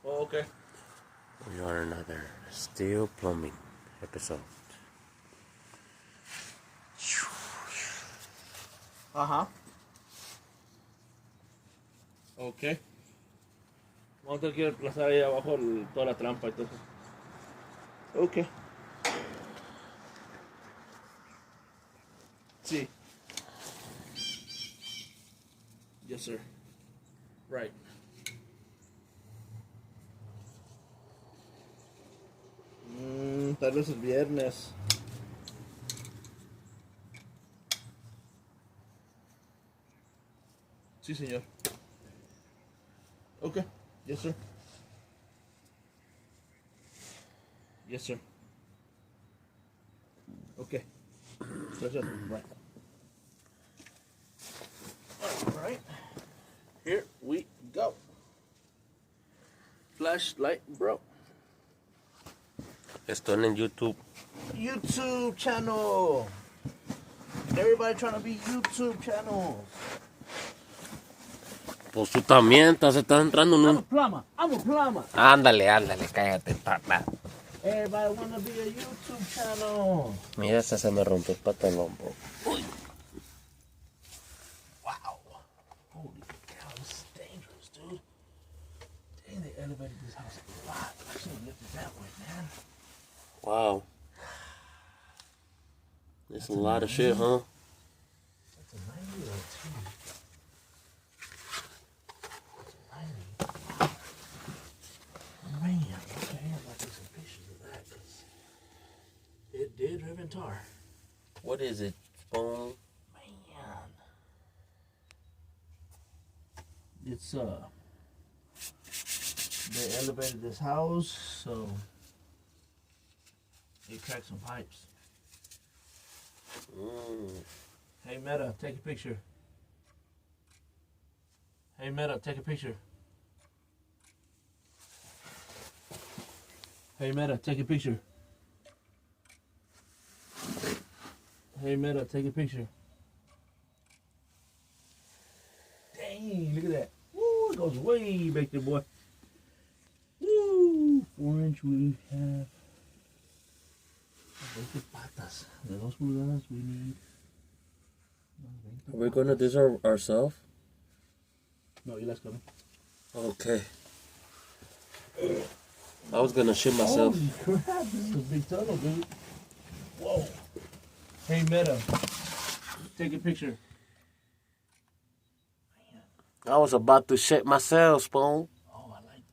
Oh, okay. We are another Steel Plumbing episode. Ajá. Ok. Vamos a tener que reemplazar ahí abajo toda la trampa y todo eso. Ok. Sí. Yes, sir. Right. Tal vez el viernes. Sí, señor. Okay. Yes, sir. Yes, sir. Okay. Right. All right. Here we go. Flashlight, bro. Esto en YouTube. YouTube channel. Everybody trying to be YouTube channels. Pues tú también estás entrando en I'm a un... plumber. Ándale, cállate, papá. Everybody wanna be a YouTube channel. Mira, esa se me rompió el pantalón, bro. Wow. Holy cow, this is dangerous, dude. Dang, they elevated this house a lot. I should have lifted that way, man. Wow. There's a lot of shit, huh? That's a 90 or a 2. Man, okay, I'd like to take some pictures of that because it did rip and tar. What is it, Spoon? Man. It's, they elevated this house, so they cracked some pipes. Hey, Meta, take a picture. Hey, Meta, take a picture. Hey, Meta, take a picture. Hey, Meta, take a picture. Dang, look at that. Woo, it goes way back there, boy. Woo, 4-inch we have. Patas. De 2 pulgadas we need. Are we gonna do this ourselves? No, Eli's coming. Okay. I was gonna shit myself. Holy crap, this is a big tunnel, dude. Whoa. Hey, Meta, take a picture. I was about to shit myself, Spoon.